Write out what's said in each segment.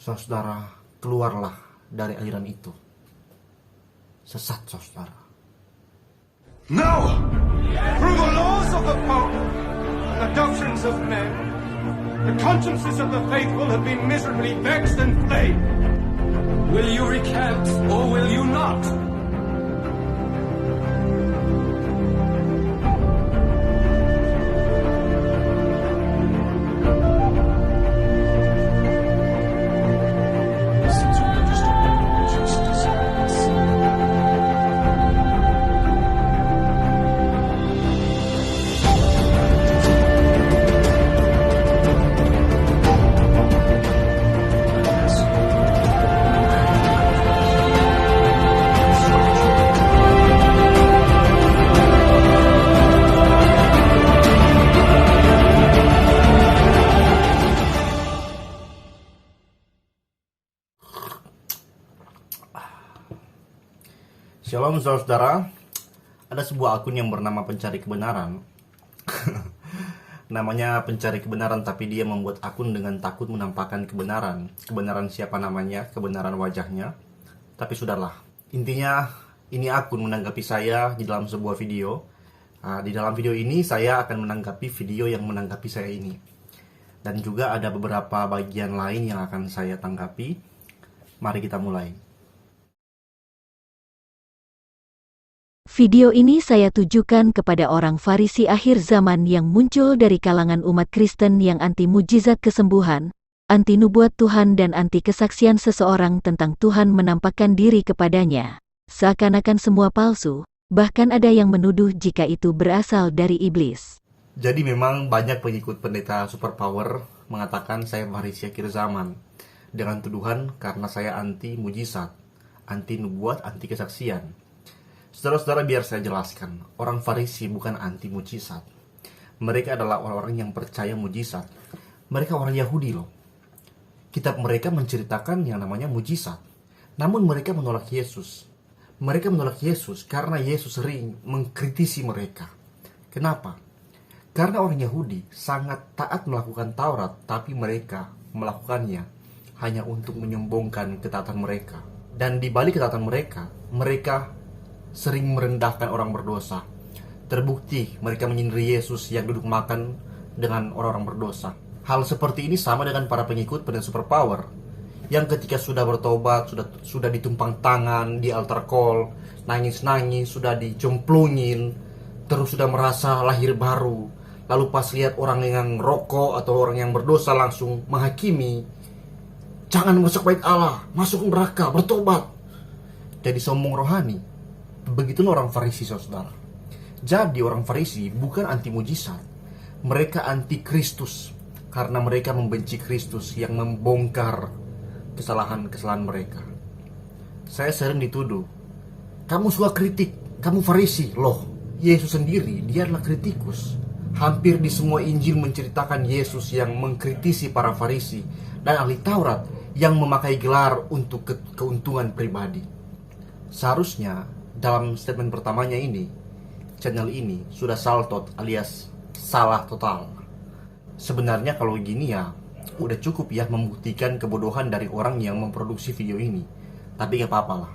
Saudara, keluarlah dari aliran itu. Sesat, saudara. No! Through the laws of the Pope and the doctrines of men, the consciences of the faithful have been miserably vexed and plagued. Will you recant or will you not? Shalom saudara, ada sebuah akun yang bernama Pencari Kebenaran. Namanya Pencari Kebenaran, tapi dia membuat akun dengan takut menampakkan kebenaran. Kebenaran siapa namanya, kebenaran wajahnya. Tapi sudahlah, intinya ini akun menanggapi saya di dalam sebuah video. Di dalam video ini saya akan menanggapi video yang menanggapi saya ini. Dan juga ada beberapa bagian lain yang akan saya tanggapi. Mari kita mulai. Video ini saya tujukan kepada orang Farisi akhir zaman yang muncul dari kalangan umat Kristen yang anti mujizat kesembuhan, anti nubuat Tuhan dan anti kesaksian seseorang tentang Tuhan menampakkan diri kepadanya. Seakan-akan semua palsu, bahkan ada yang menuduh jika itu berasal dari iblis. Jadi memang banyak pengikut pendeta superpower mengatakan saya Farisi akhir zaman dengan tuduhan karena saya anti mujizat, anti nubuat, anti kesaksian. Saudara-saudara, biar saya jelaskan, orang Farisi bukan anti mujizat. Mereka adalah orang-orang yang percaya mujizat. Mereka orang Yahudi loh. Kitab mereka menceritakan yang namanya mujizat. Namun mereka menolak Yesus. Mereka menolak Yesus karena Yesus sering mengkritisi mereka. Kenapa? Karena orang Yahudi sangat taat melakukan Taurat, tapi mereka melakukannya hanya untuk menyombongkan ketaatan mereka. Dan di balik ketaatan mereka, mereka sering merendahkan orang berdosa. Terbukti mereka menyindir Yesus yang duduk makan dengan orang-orang berdosa. Hal seperti ini sama dengan para pengikut pendeta superpower yang ketika sudah bertobat, sudah ditumpang tangan di altar call, nangis-nangis, sudah dicemplungin, terus sudah merasa lahir baru. Lalu pas lihat orang yang rokok atau orang yang berdosa langsung menghakimi, jangan masuk bait Allah, masuk neraka, bertobat. Jadi sombong rohani. Begitulah orang Farisi, saudara. Jadi orang Farisi bukan anti mujizat. Mereka anti Kristus karena mereka membenci Kristus yang membongkar kesalahan-kesalahan mereka. Saya sering dituduh, kamu suka kritik, kamu Farisi. Loh, Yesus sendiri dia adalah kritikus. Hampir di semua Injil menceritakan Yesus yang mengkritisi para Farisi dan ahli Taurat yang memakai gelar untuk keuntungan pribadi. Seharusnya dalam statement pertamanya ini, channel ini sudah saltot alias salah total. Sebenarnya kalau gini ya, udah cukup ya membuktikan kebodohan dari orang yang memproduksi video ini. Tapi gak apa-apa lah.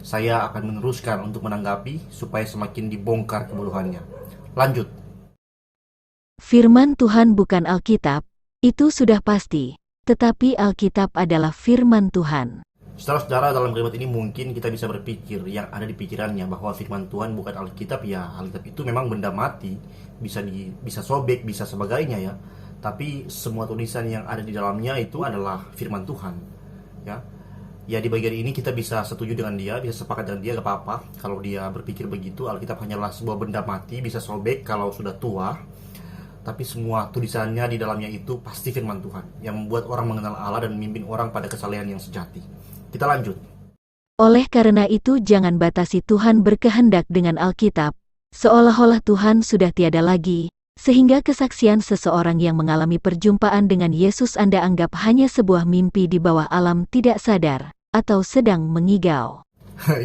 Saya akan meneruskan untuk menanggapi supaya semakin dibongkar kebodohannya. Lanjut. Firman Tuhan bukan Alkitab, itu sudah pasti. Tetapi Alkitab adalah firman Tuhan. Saudara-saudara, dalam kalimat ini mungkin kita bisa berpikir yang ada di pikirannya bahwa firman Tuhan bukan Alkitab. Ya, Alkitab itu memang benda mati, bisa sobek, bisa sebagainya ya. Tapi semua tulisan yang ada di dalamnya itu adalah firman Tuhan. Ya, di bagian ini kita bisa setuju dengan dia, bisa sepakat dengan dia, gak apa-apa. Kalau dia berpikir begitu, Alkitab hanyalah sebuah benda mati, bisa sobek kalau sudah tua. Tapi semua tulisannya di dalamnya itu pasti firman Tuhan yang membuat orang mengenal Allah dan memimpin orang pada kesalehan yang sejati. Kita lanjut. Oleh karena itu jangan batasi Tuhan berkehendak dengan Alkitab, seolah-olah Tuhan sudah tiada lagi, sehingga kesaksian seseorang yang mengalami perjumpaan dengan Yesus Anda anggap hanya sebuah mimpi di bawah alam tidak sadar, atau sedang mengigau.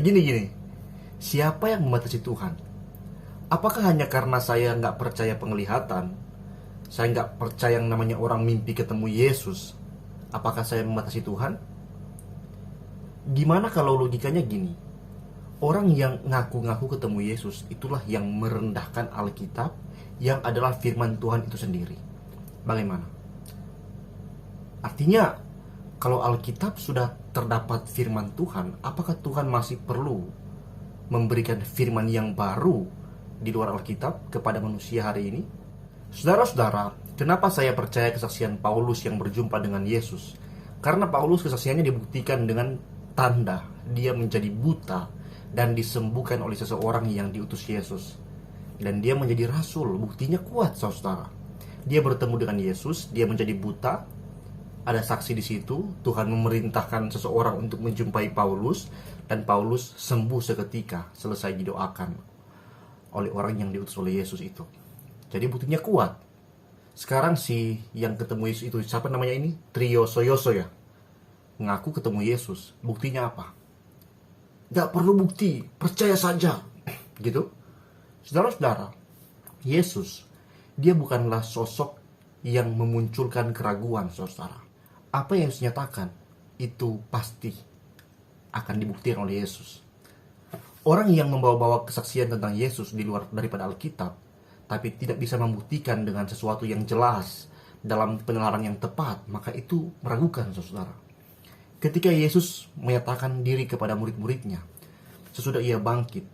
Gini, siapa yang membatasi Tuhan? Apakah hanya karena saya nggak percaya penglihatan? Saya nggak percaya yang namanya orang mimpi ketemu Yesus? Apakah saya membatasi Tuhan? Gimana kalau logikanya gini? Orang yang ngaku-ngaku ketemu Yesus itulah yang merendahkan Alkitab yang adalah firman Tuhan itu sendiri. Bagaimana? Artinya, kalau Alkitab sudah terdapat firman Tuhan, apakah Tuhan masih perlu memberikan firman yang baru di luar Alkitab kepada manusia hari ini? Saudara-saudara, kenapa saya percaya kesaksian Paulus yang berjumpa dengan Yesus? Karena Paulus kesaksiannya dibuktikan dengan tanda dia menjadi buta dan disembuhkan oleh seseorang yang diutus Yesus. Dan dia menjadi rasul, buktinya kuat, saudara. Dia bertemu dengan Yesus, dia menjadi buta. Ada saksi di situ, Tuhan memerintahkan seseorang untuk menjumpai Paulus, dan Paulus sembuh seketika selesai didoakan oleh orang yang diutus oleh Yesus itu. Jadi buktinya kuat. Sekarang si yang ketemu Yesus itu, siapa namanya ini? Triosoyoso ya? Ngaku ketemu Yesus, buktinya apa? Gak perlu bukti, percaya saja. Gitu. Saudara-saudara, Yesus, dia bukanlah sosok yang memunculkan keraguan, saudara. Apa yang Yesus nyatakan, itu pasti akan dibuktikan oleh Yesus. Orang yang membawa-bawa kesaksian tentang Yesus di luar daripada Alkitab, tapi tidak bisa membuktikan dengan sesuatu yang jelas dalam penalaran yang tepat, maka itu meragukan, saudara. Ketika Yesus menyatakan diri kepada murid-muridnya, sesudah ia bangkit,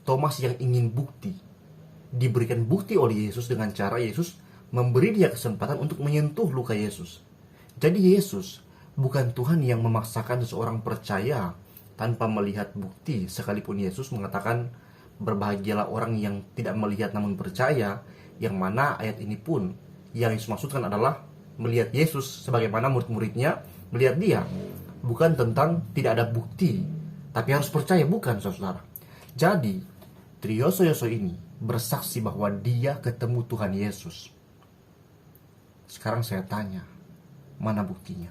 Thomas yang ingin bukti, diberikan bukti oleh Yesus dengan cara Yesus memberi dia kesempatan untuk menyentuh luka Yesus. Jadi Yesus bukan Tuhan yang memaksakan seseorang percaya tanpa melihat bukti, sekalipun Yesus mengatakan, berbahagialah orang yang tidak melihat namun percaya, yang mana ayat ini pun yang Yesus maksudkan adalah melihat Yesus sebagaimana murid-muridnya melihat dia. Bukan tentang tidak ada bukti, tapi harus percaya, bukan, saudara. Jadi, Triosoyoso ini bersaksi bahwa dia ketemu Tuhan Yesus. Sekarang saya tanya, mana buktinya?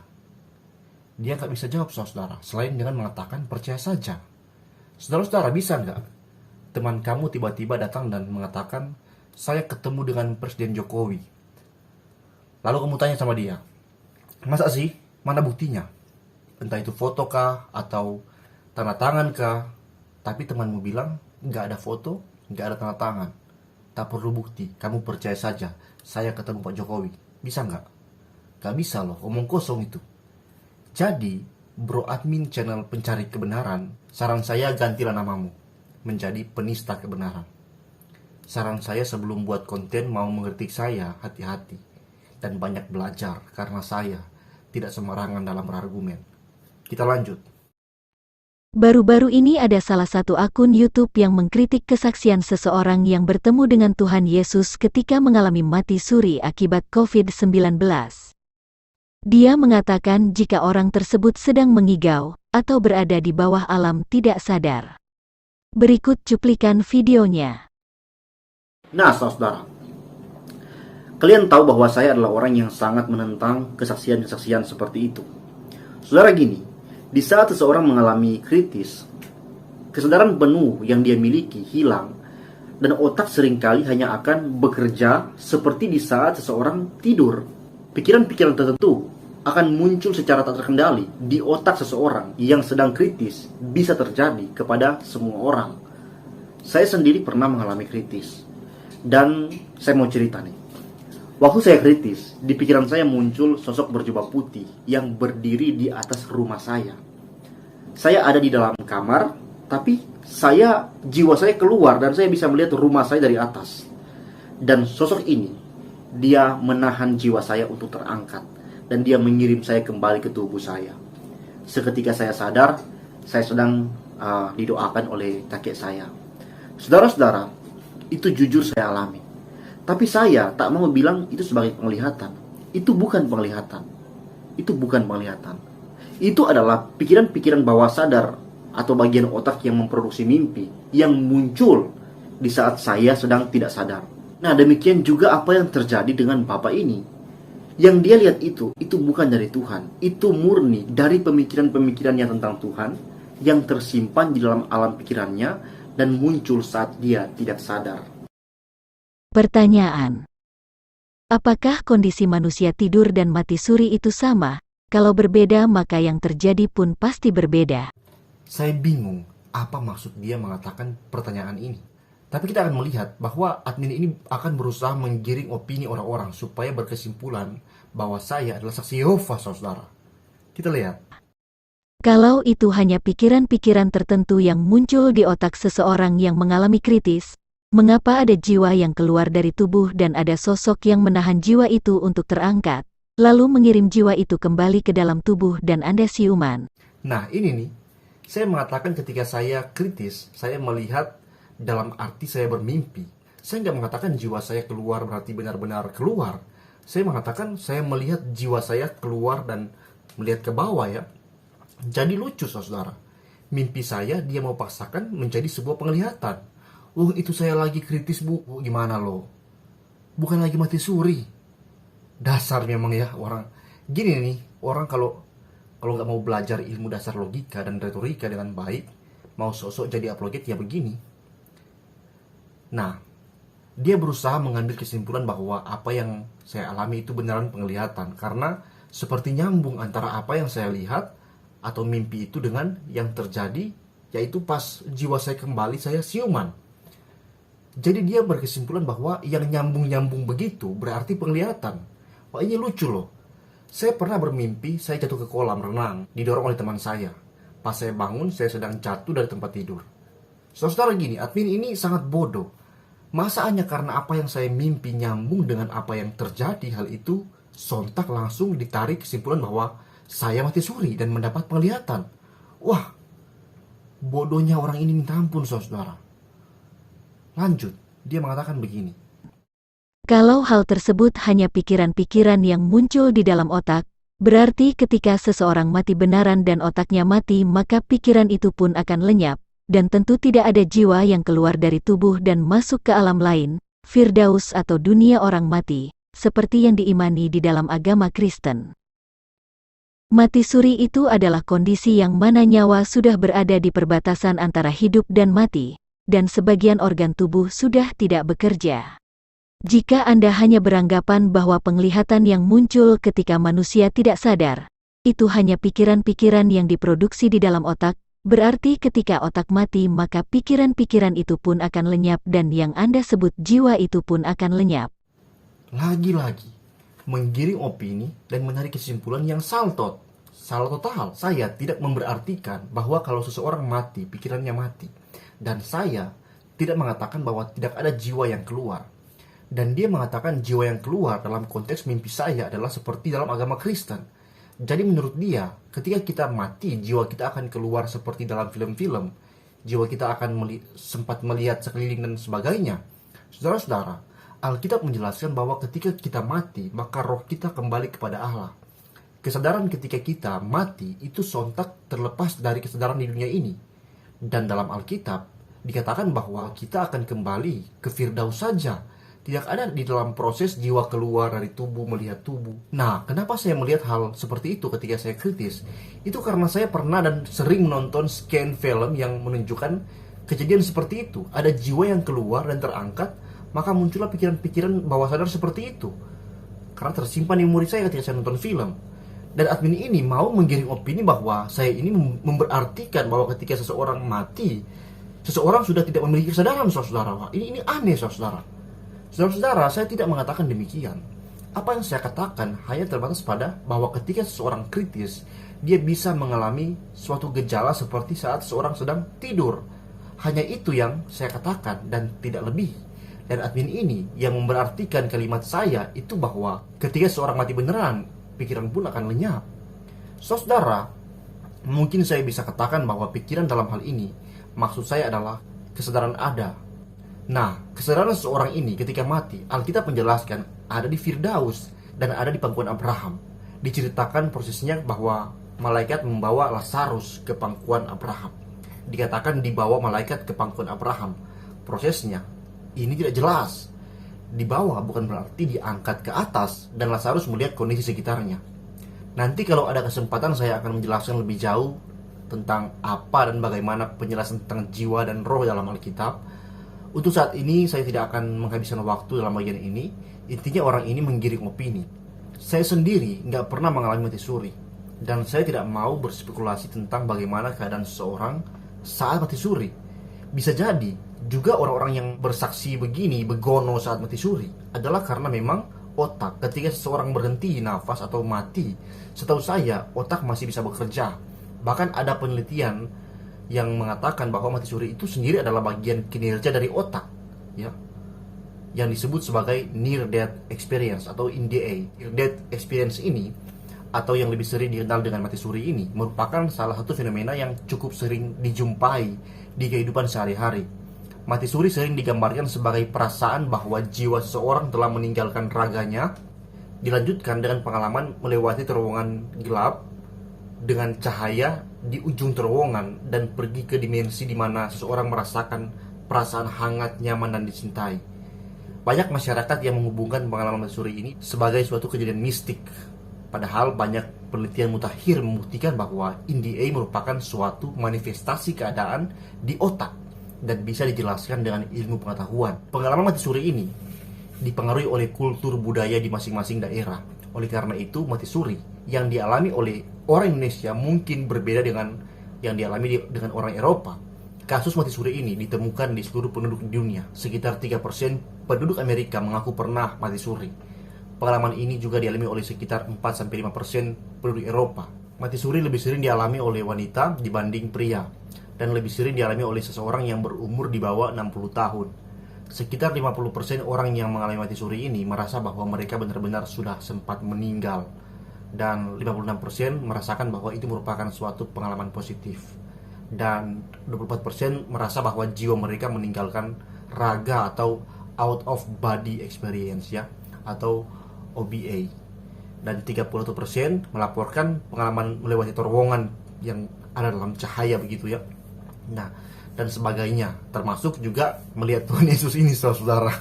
Dia gak bisa jawab, saudara, selain dengan mengatakan percaya saja. Saudara-saudara, bisa nggak teman kamu tiba-tiba datang dan mengatakan, saya ketemu dengan Presiden Jokowi. Lalu kamu tanya sama dia, masa sih? Mana buktinya? Entah itu foto kah atau tanda tangan kah? Tapi temanmu bilang, nggak ada foto, nggak ada tanda tangan. Tak perlu bukti, kamu percaya saja, saya ketemu Pak Jokowi. Bisa nggak? Nggak bisa loh, omong kosong itu. Jadi, bro admin channel pencari kebenaran, saran saya gantilah namamu menjadi penista kebenaran. Saran saya sebelum buat konten mau mengkritik saya, hati-hati dan banyak belajar karena saya tidak sembarangan dalam berargumen. Kita lanjut. Baru-baru ini ada salah satu akun YouTube yang mengkritik kesaksian seseorang yang bertemu dengan Tuhan Yesus ketika mengalami mati suri akibat COVID-19. Dia mengatakan jika orang tersebut sedang mengigau atau berada di bawah alam tidak sadar. Berikut cuplikan videonya. Nah, saudara, kalian tahu bahwa saya adalah orang yang sangat menentang kesaksian-kesaksian seperti itu. Saudara, gini, di saat seseorang mengalami kritis, kesadaran penuh yang dia miliki hilang, dan otak seringkali hanya akan bekerja seperti di saat seseorang tidur. Pikiran-pikiran tertentu akan muncul secara tak terkendali di otak seseorang yang sedang kritis, bisa terjadi kepada semua orang. Saya sendiri pernah mengalami kritis, dan saya mau cerita nih. Waktu saya kritis, di pikiran saya muncul sosok berjubah putih yang berdiri di atas rumah saya. Saya ada di dalam kamar, tapi jiwa saya keluar dan saya bisa melihat rumah saya dari atas. Dan sosok ini, dia menahan jiwa saya untuk terangkat, dan dia mengirim saya kembali ke tubuh saya. Seketika saya sadar, saya sedang didoakan oleh kakek saya. Saudara-saudara, itu jujur saya alami. Tapi saya tak mau bilang itu sebagai penglihatan. Itu bukan penglihatan. Itu bukan penglihatan. Itu adalah pikiran-pikiran bawah sadar atau bagian otak yang memproduksi mimpi yang muncul di saat saya sedang tidak sadar. Nah, demikian juga apa yang terjadi dengan bapak ini. Yang dia lihat itu bukan dari Tuhan. Itu murni dari pemikiran-pemikirannya tentang Tuhan yang tersimpan di dalam alam pikirannya dan muncul saat dia tidak sadar. Pertanyaan: apakah kondisi manusia tidur dan mati suri itu sama, Kalau berbeda maka yang terjadi pun pasti berbeda. Saya bingung apa maksud dia mengatakan pertanyaan ini. Tapi kita akan melihat bahwa admin ini akan berusaha menggiring opini orang-orang supaya berkesimpulan bahwa saya adalah saksi Yehova, saudara. Kita lihat. Kalau itu hanya pikiran-pikiran tertentu yang muncul di otak seseorang yang mengalami kritis, mengapa ada jiwa yang keluar dari tubuh dan ada sosok yang menahan jiwa itu untuk terangkat, lalu mengirim jiwa itu kembali ke dalam tubuh dan Anda siuman? Nah, ini nih, saya mengatakan ketika saya kritis, saya melihat dalam arti saya bermimpi. Saya nggak mengatakan jiwa saya keluar berarti benar-benar keluar. Saya mengatakan saya melihat jiwa saya keluar dan melihat ke bawah ya. Jadi lucu saudara. Mimpi saya dia mau paksakan menjadi sebuah penglihatan. Itu saya lagi kritis bu. Gimana lo? Bukan lagi mati suri. Dasar memang ya orang. Gini nih, orang kalau nggak mau belajar ilmu dasar logika dan retorika dengan baik, mau sosok jadi apologet ya begini. Nah, dia berusaha mengambil kesimpulan bahwa apa yang saya alami itu beneran penglihatan. Karena seperti nyambung antara apa yang saya lihat atau mimpi itu dengan yang terjadi, yaitu pas jiwa saya kembali saya siuman. Jadi dia berkesimpulan bahwa yang nyambung-nyambung begitu berarti penglihatan. Wah, ini lucu loh. Saya pernah bermimpi saya jatuh ke kolam renang, didorong oleh teman saya. Pas saya bangun, saya sedang jatuh dari tempat tidur. Saudara gini, admin ini sangat bodoh. Masa hanya karena apa yang saya mimpi nyambung dengan apa yang terjadi, hal itu sontak langsung ditarik kesimpulan bahwa saya mati suri dan mendapat penglihatan. Wah, bodohnya orang ini minta ampun, saudara. Lanjut, dia mengatakan begini. Kalau hal tersebut hanya pikiran-pikiran yang muncul di dalam otak, berarti ketika seseorang mati benaran dan otaknya mati, maka pikiran itu pun akan lenyap, dan tentu tidak ada jiwa yang keluar dari tubuh dan masuk ke alam lain, Firdaus atau dunia orang mati, seperti yang diimani di dalam agama Kristen. Mati suri itu adalah kondisi yang mana nyawa sudah berada di perbatasan antara hidup dan mati, dan sebagian organ tubuh sudah tidak bekerja. Jika Anda hanya beranggapan bahwa penglihatan yang muncul ketika manusia tidak sadar, itu hanya pikiran-pikiran yang diproduksi di dalam otak, berarti ketika otak mati maka pikiran-pikiran itu pun akan lenyap dan yang Anda sebut jiwa itu pun akan lenyap. Lagi-lagi, menggiring opini dan menarik kesimpulan yang salah total. Saya tidak memberartikan bahwa kalau seseorang mati, pikirannya mati. Dan saya tidak mengatakan bahwa tidak ada jiwa yang keluar. Dan dia mengatakan jiwa yang keluar dalam konteks mimpi saya adalah seperti dalam agama Kristen. Jadi menurut dia, ketika kita mati, jiwa kita akan keluar seperti dalam film-film. Jiwa kita akan sempat melihat sekeliling dan sebagainya. Saudara-saudara, Alkitab menjelaskan bahwa ketika kita mati, maka roh kita kembali kepada Allah. Kesadaran ketika kita mati itu sontak terlepas dari kesadaran di dunia ini. Dan dalam Alkitab dikatakan bahwa kita akan kembali ke Firdaus saja. Tidak ada di dalam proses jiwa keluar dari tubuh melihat tubuh. Nah, kenapa saya melihat hal seperti itu ketika saya kritis? Itu karena saya pernah dan sering menonton scan film yang menunjukkan kejadian seperti itu. Ada jiwa yang keluar dan terangkat, maka muncullah pikiran-pikiran bawah sadar seperti itu. Karena tersimpan di memori saya ketika saya nonton film. Dan admin ini mau menggiring opini bahwa saya ini memberartikan bahwa ketika seseorang mati, seseorang sudah tidak memiliki kesadaran, saudara. Ini aneh, saudara. Saudara-saudara, saya tidak mengatakan demikian. Apa yang saya katakan hanya terbatas pada bahwa ketika seseorang kritis, dia bisa mengalami suatu gejala seperti saat seseorang sedang tidur. Hanya itu yang saya katakan dan tidak lebih. Dan admin ini yang memberartikan kalimat saya itu bahwa ketika seseorang mati beneran, pikiran pun akan lenyap. Saudara, mungkin saya bisa katakan bahwa pikiran dalam hal ini, maksud saya adalah kesadaran ada. Nah, kesadaran seseorang ini ketika mati, Alkitab menjelaskan ada di Firdaus dan ada di pangkuan Abraham. Diceritakan prosesnya bahwa malaikat membawa Lazarus ke pangkuan Abraham. Dikatakan dibawa malaikat ke pangkuan Abraham. Prosesnya ini tidak jelas. Dibawa bukan berarti diangkat ke atas dan Lazarus melihat kondisi sekitarnya. Nanti kalau ada kesempatan saya akan menjelaskan lebih jauh tentang apa dan bagaimana penjelasan tentang jiwa dan roh dalam Alkitab. Untuk saat ini saya tidak akan menghabiskan waktu dalam bagian ini. Intinya orang ini menggiring opini. Saya sendiri nggak pernah mengalami mati suri. Dan saya tidak mau berspekulasi tentang bagaimana keadaan seseorang saat mati suri. Bisa jadi juga orang-orang yang bersaksi begini, begono saat mati suri adalah karena memang otak ketika seseorang berhenti nafas atau mati, setahu saya otak masih bisa bekerja. Bahkan ada penelitian yang mengatakan bahwa mati suri itu sendiri adalah bagian kinerja dari otak, ya, yang disebut sebagai near death experience atau NDE. Near death experience ini, atau yang lebih sering dikenal dengan mati suri ini, merupakan salah satu fenomena yang cukup sering dijumpai di kehidupan sehari-hari. Mati suri sering digambarkan sebagai perasaan bahwa jiwa seseorang telah meninggalkan raganya, dilanjutkan dengan pengalaman melewati terowongan gelap dengan cahaya di ujung terowongan dan pergi ke dimensi di mana seseorang merasakan perasaan hangat, nyaman, dan dicintai. Banyak masyarakat yang menghubungkan pengalaman mati suri ini sebagai suatu kejadian mistik. Padahal banyak penelitian mutakhir membuktikan bahwa NDE merupakan suatu manifestasi keadaan di otak dan bisa dijelaskan dengan ilmu pengetahuan. Pengalaman mati suri ini dipengaruhi oleh kultur budaya di masing-masing daerah. Oleh karena itu, mati suri yang dialami oleh orang Indonesia mungkin berbeda dengan yang dialami dengan orang Eropa. Kasus mati suri ini ditemukan di seluruh penduduk dunia. Sekitar 3% penduduk Amerika mengaku pernah mati suri. Pengalaman ini juga dialami oleh sekitar 4-5% penduduk Eropa. Mati suri lebih sering dialami oleh wanita dibanding pria, dan lebih sering dialami oleh seseorang yang berumur di bawah 60 tahun. Sekitar 50% orang yang mengalami mati suri ini merasa bahwa mereka benar-benar sudah sempat meninggal, dan 56% merasakan bahwa itu merupakan suatu pengalaman positif, dan 24% merasa bahwa jiwa mereka meninggalkan raga atau out of body experience, ya, atau OBA. Dan 31% melaporkan pengalaman melewati terowongan yang ada dalam cahaya begitu, ya. Nah, dan sebagainya, termasuk juga melihat Tuhan Yesus ini, saudara.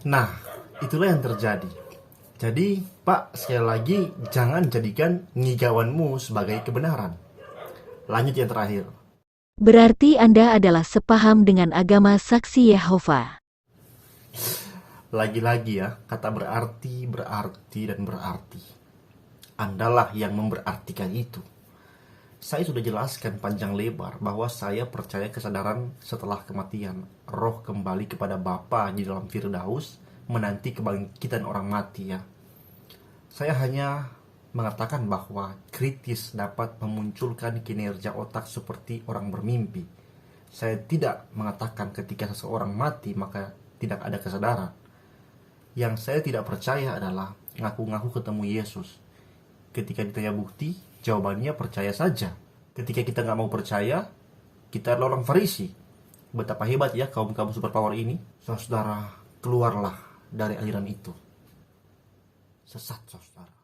Nah, itulah yang terjadi. Jadi, Pak, sekali lagi, jangan jadikan ngigauanmu sebagai kebenaran. Lanjut yang terakhir. Berarti Anda adalah sepaham dengan agama Saksi Yehova. Lagi-lagi ya, kata berarti, dan berarti. Andalah yang memberartikan itu. Saya sudah jelaskan panjang lebar bahwa saya percaya kesadaran setelah kematian. Roh kembali kepada Bapa di dalam Firdaus, menanti kebangkitan orang mati, ya. Saya hanya mengatakan bahwa kritis dapat memunculkan kinerja otak seperti orang bermimpi. Saya tidak mengatakan ketika seseorang mati maka tidak ada kesadaran. Yang saya tidak percaya adalah ngaku-ngaku ketemu Yesus. Ketika ditanya bukti, jawabannya percaya saja. Ketika kita nggak mau percaya, kita adalah orang Farisi. Betapa hebat ya kaum superpower ini. Saudara, keluarlah dari aliran itu. Sesat, saudara.